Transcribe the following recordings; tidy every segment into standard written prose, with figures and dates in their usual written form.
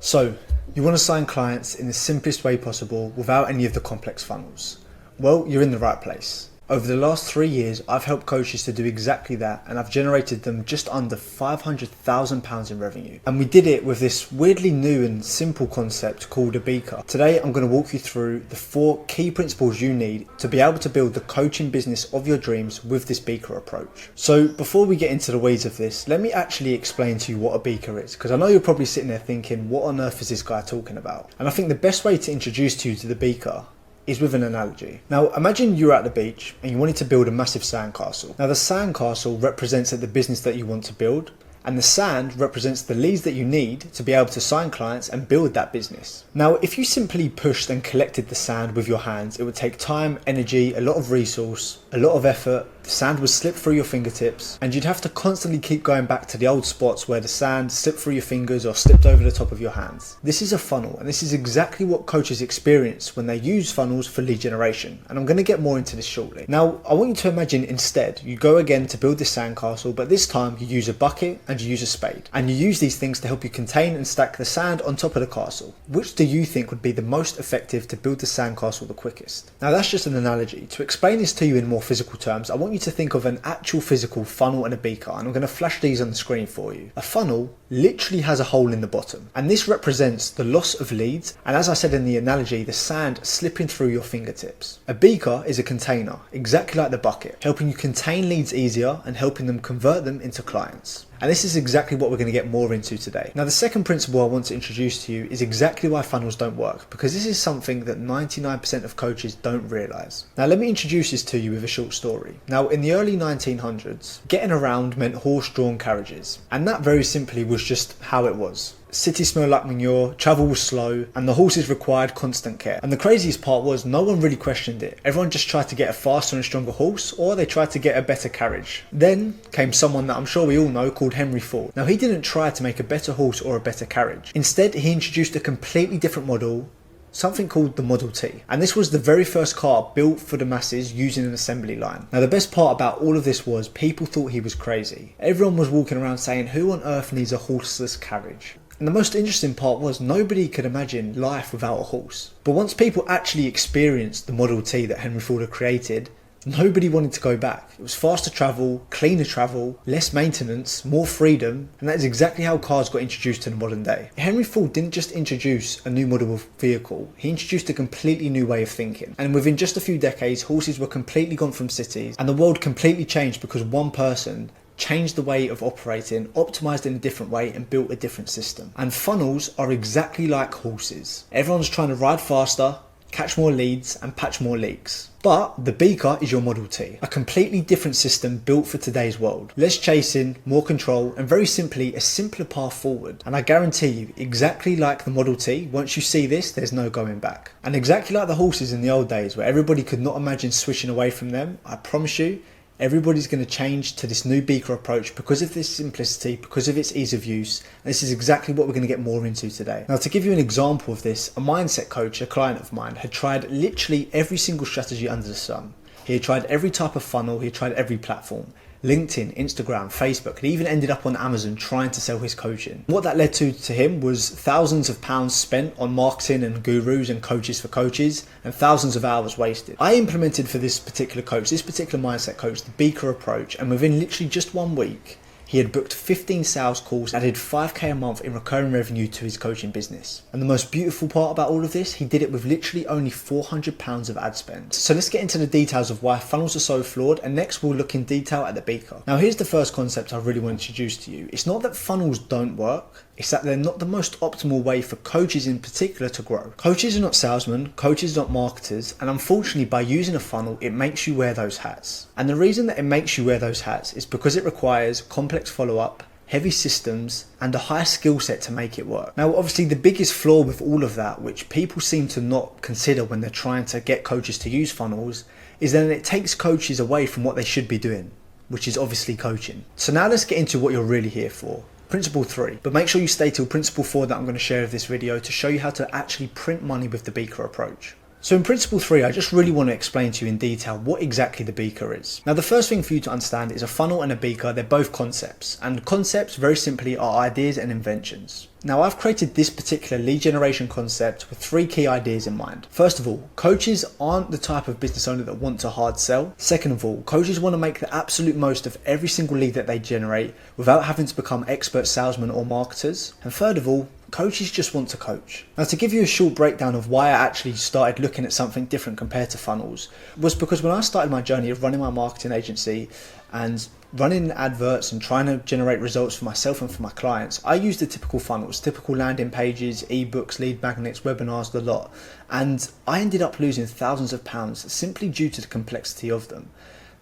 So, you want to sign clients in the simplest way possible without any of the complex funnels. Well, you're in the right place. Over the last 3 years, I've helped coaches to do exactly that, and I've generated them just under £500,000 in revenue. And we did it with this weirdly new and simple concept called a beaker. Today, I'm going to walk you through the 4 key principles you need to be able to build the coaching business of your dreams with this beaker approach. So before we get into the weeds of this, let me actually explain to you what a beaker is, because I know you're probably sitting there thinking, what on earth is this guy talking about? And I think the best way to introduce you to the beaker is with an analogy. Now imagine you're at the beach and you wanted to build a massive sandcastle. Now the sandcastle represents the business that you want to build, and the sand represents the leads that you need to be able to sign clients and build that business. Now if you simply pushed and collected the sand with your hands, it would take time, energy, a lot of resource, a lot of effort. The sand would slip through your fingertips and you'd have to constantly keep going back to the old spots where the sand slipped through your fingers or slipped over the top of your hands. This is a funnel, and this is exactly what coaches experience when they use funnels for lead generation, and I'm going to get more into this shortly. Now I want you to imagine instead you go again to build this sandcastle, but this time you use a bucket and you use a spade, and you use these things to help you contain and stack the sand on top of the castle. Which do you think would be the most effective to build the sandcastle the quickest? Now that's just an analogy. To explain this to you in more physical terms, I want you to think of an actual physical funnel and a beaker, and I'm going to flash these on the screen for you. A funnel literally has a hole in the bottom, and this represents the loss of leads, and as I said in the analogy, the sand slipping through your fingertips. A beaker is a container, exactly like the bucket, helping you contain leads easier and helping them convert them into clients. And this is exactly what we're going to get more into today. Now the second principle I want to introduce to you is exactly why funnels don't work, because this is something that 99% of coaches don't realise. Now let me introduce this to you with a short story. Now in the early 1900s, getting around meant horse-drawn carriages, and that very simply was just how it was. Cities smelled like manure, travel was slow, and the horses required constant care. And the craziest part was no one really questioned it. Everyone just tried to get a faster and stronger horse, or they tried to get a better carriage. Then came someone that I'm sure we all know called Henry Ford. Now he didn't try to make a better horse or a better carriage. Instead, he introduced a completely different model, something called the Model T. And this was the very first car built for the masses using an assembly line. Now the best part about all of this was people thought he was crazy. Everyone was walking around saying, who on earth needs a horseless carriage? And the most interesting part was nobody could imagine life without a horse. But once people actually experienced the Model T that Henry Ford had created, nobody wanted to go back. It was faster travel, cleaner travel, less maintenance, more freedom, and that is exactly how cars got introduced to the modern day. Henry Ford didn't just introduce a new model of vehicle, he introduced a completely new way of thinking. And within just a few decades, horses were completely gone from cities, and the world completely changed because one person changed the way of operating, optimized in a different way, and built a different system. And funnels are exactly like horses. Everyone's trying to ride faster, catch more leads, and patch more leaks. But the beaker is your Model T, a completely different system built for today's world. Less chasing, more control, and very simply a simpler path forward. And I guarantee you, exactly like the Model T, once you see this, there's no going back. And exactly like the horses in the old days where everybody could not imagine switching away from them, I promise you, everybody's going to change to this new beaker approach because of this simplicity, because of its ease of use. And this is exactly what we're going to get more into today. Now to give you an example of this, a mindset coach, a client of mine, had tried literally every single strategy under the sun. He had tried every type of funnel, he had tried every platform. LinkedIn, Instagram, Facebook, and even ended up on Amazon trying to sell his coaching. What that led to him was thousands of pounds spent on marketing and gurus and coaches for coaches, and thousands of hours wasted. I implemented for this particular coach, this particular mindset coach, the beaker approach, and within literally just 1 week, he had booked 15 sales calls, added 5k a month in recurring revenue to his coaching business. And the most beautiful part about all of this, he did it with literally only £400 of ad spend. So let's get into the details of why funnels are so flawed, and next we'll look in detail at the beaker. Now here's the first concept I really want to introduce to you. It's not that funnels don't work, it's that they're not the most optimal way for coaches in particular to grow. Coaches are not salesmen, coaches are not marketers, and unfortunately by using a funnel, it makes you wear those hats. And the reason that it makes you wear those hats is because it requires complex follow-up, heavy systems, and a high skill set to make it work. Now obviously the biggest flaw with all of that, which people seem to not consider when they're trying to get coaches to use funnels, is that it takes coaches away from what they should be doing, which is obviously coaching. So now let's get into what you're really here for. Principle 3, but make sure you stay till principle 4 that I'm going to share with this video to show you how to actually print money with the beaker approach. So in principle 3, I just really want to explain to you in detail what exactly the beaker is. Now the first thing for you to understand is a funnel and a beaker, they're both concepts. And concepts very simply are ideas and inventions. Now I've created this particular lead generation concept with 3 key ideas in mind. First of all, coaches aren't the type of business owner that want to hard sell. Second of all, coaches want to make the absolute most of every single lead that they generate without having to become expert salesmen or marketers. And third of all, coaches just want to coach. Now to give you a short breakdown of why I actually started looking at something different compared to funnels was because when I started my journey of running my marketing agency and running adverts and trying to generate results for myself and for my clients, I used the typical funnels, typical landing pages, ebooks, lead magnets, webinars, the lot. And I ended up losing thousands of pounds simply due to the complexity of them.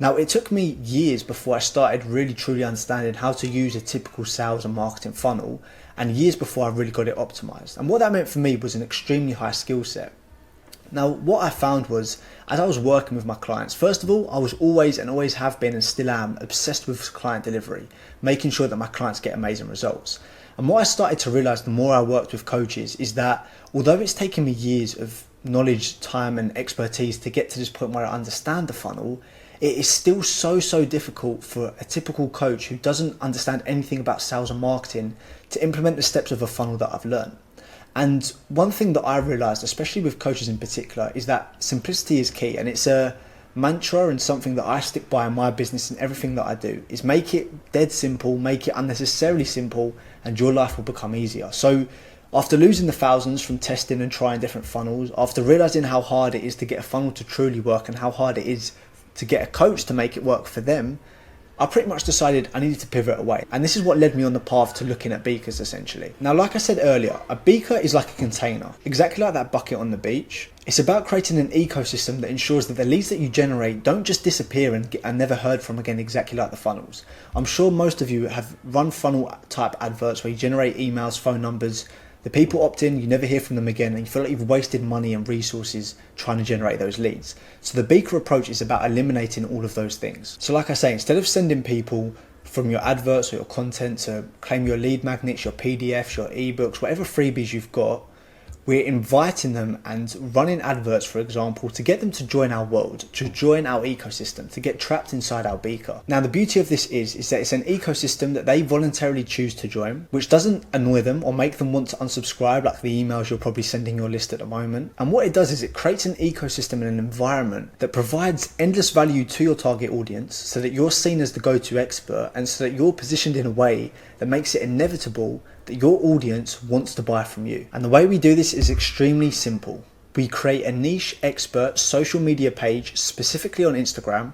Now, it took me years before I started really truly understanding how to use a typical sales and marketing funnel, and years before I really got it optimized. And what that meant for me was an extremely high skill set. Now, what I found was, as I was working with my clients, first of all, I was always and always have been and still am obsessed with client delivery, making sure that my clients get amazing results. And what I started to realize the more I worked with coaches is that although it's taken me years of knowledge, time and expertise to get to this point where I understand the funnel, it is still so difficult for a typical coach who doesn't understand anything about sales and marketing to implement the steps of a funnel that I've learned. And one thing that I realized, especially with coaches in particular, is that simplicity is key, and it's a mantra and something that I stick by in my business and everything that I do is make it dead simple, make it unnecessarily simple, and your life will become easier. So after losing the thousands from testing and trying different funnels, after realizing how hard it is to get a funnel to truly work and how hard it is to get a coach to make it work for them, I pretty much decided I needed to pivot away. And this is what led me on the path to looking at beakers essentially. Now, like I said earlier, a beaker is like a container, exactly like that bucket on the beach. It's about creating an ecosystem that ensures that the leads that you generate don't just disappear and are never heard from again, exactly like the funnels. I'm sure most of you have run funnel type adverts where you generate emails, phone numbers, the people opt in, you never hear from them again, and you feel like you've wasted money and resources trying to generate those leads. So the beaker approach is about eliminating all of those things. So like I say, instead of sending people from your adverts or your content to claim your lead magnets, your PDFs, your ebooks, whatever freebies you've got, we're inviting them and running adverts, for example, to get them to join our world, to join our ecosystem, to get trapped inside our beaker. Now, the beauty of this is that it's an ecosystem that they voluntarily choose to join, which doesn't annoy them or make them want to unsubscribe like the emails you're probably sending your list at the moment. And what it does is it creates an ecosystem and an environment that provides endless value to your target audience so that you're seen as the go-to expert and so that you're positioned in a way that makes it inevitable that your audience wants to buy from you. And the way we do this is extremely simple. We create a niche expert social media page specifically on Instagram,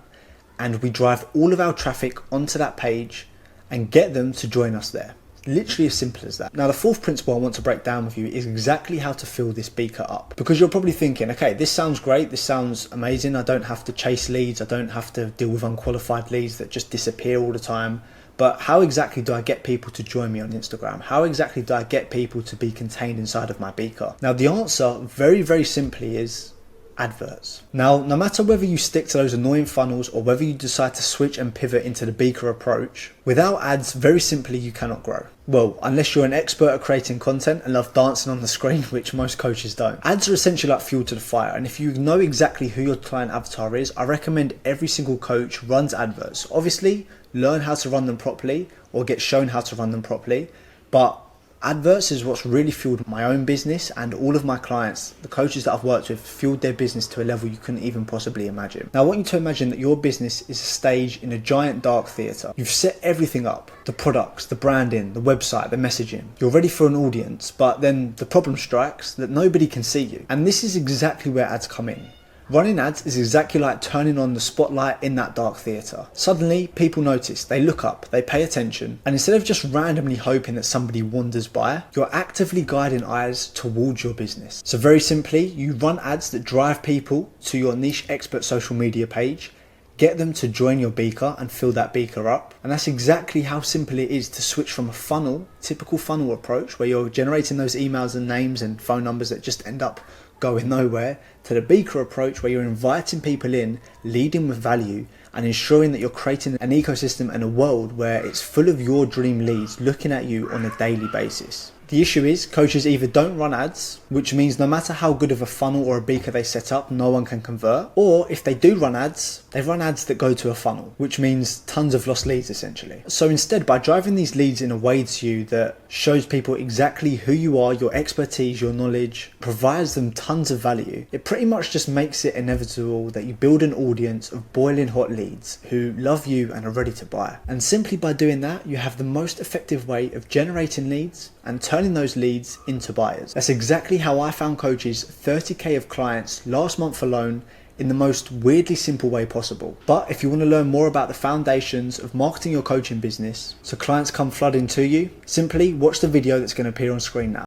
and we drive all of our traffic onto that page and get them to join us there. Literally as simple as that. Now, the fourth principle I want to break down with you is exactly how to fill this beaker up. Because you're probably thinking, okay, this sounds great, this sounds amazing, I don't have to chase leads, I don't have to deal with unqualified leads that just disappear all the time. But how exactly do I get people to join me on Instagram? How exactly do I get people to be contained inside of my beaker? Now, the answer very simply is adverts. Now, no matter whether you stick to those annoying funnels or whether you decide to switch and pivot into the beaker approach, without ads, very simply, you cannot grow. Well, unless you're an expert at creating content and love dancing on the screen, which most coaches don't. Ads are essentially like fuel to the fire, and if you know exactly who your client avatar is, I recommend every single coach runs adverts. Obviously, learn how to run them properly or get shown how to run them properly, but adverts is what's really fueled my own business, and all of my clients, the coaches that I've worked with, fueled their business to a level you couldn't even possibly imagine. Now, I want you to imagine that your business is a stage in a giant dark theatre. You've set everything up, the products, the branding, the website, the messaging. You're ready for an audience, but then the problem strikes that nobody can see you. And this is exactly where ads come in. Running ads is exactly like turning on the spotlight in that dark theatre. Suddenly, people notice, they look up, they pay attention, and instead of just randomly hoping that somebody wanders by, you're actively guiding eyes towards your business. So very simply, you run ads that drive people to your niche expert social media page, get them to join your beaker and fill that beaker up. And that's exactly how simple it is to switch from a funnel, typical funnel approach, where you're generating those emails and names and phone numbers that just end up going nowhere, to the beaker approach where you're inviting people in, leading with value, and ensuring that you're creating an ecosystem and a world where it's full of your dream leads looking at you on a daily basis. The issue is coaches either don't run ads, which means no matter how good of a funnel or a beaker they set up, no one can convert. Or if they do run ads, they run ads that go to a funnel, which means tons of lost leads essentially. So instead, by driving these leads in a way to you that shows people exactly who you are, your expertise, your knowledge, provides them tons of value, it pretty much just makes it inevitable that you build an audience of boiling hot leads who love you and are ready to buy. And simply by doing that, you have the most effective way of generating leads and turning those leads into buyers. That's exactly how I found coaches 30k of clients last month alone in the most weirdly simple way possible. But if you want to learn more about the foundations of marketing your coaching business so clients come flooding to you, simply watch the video that's going to appear on screen now.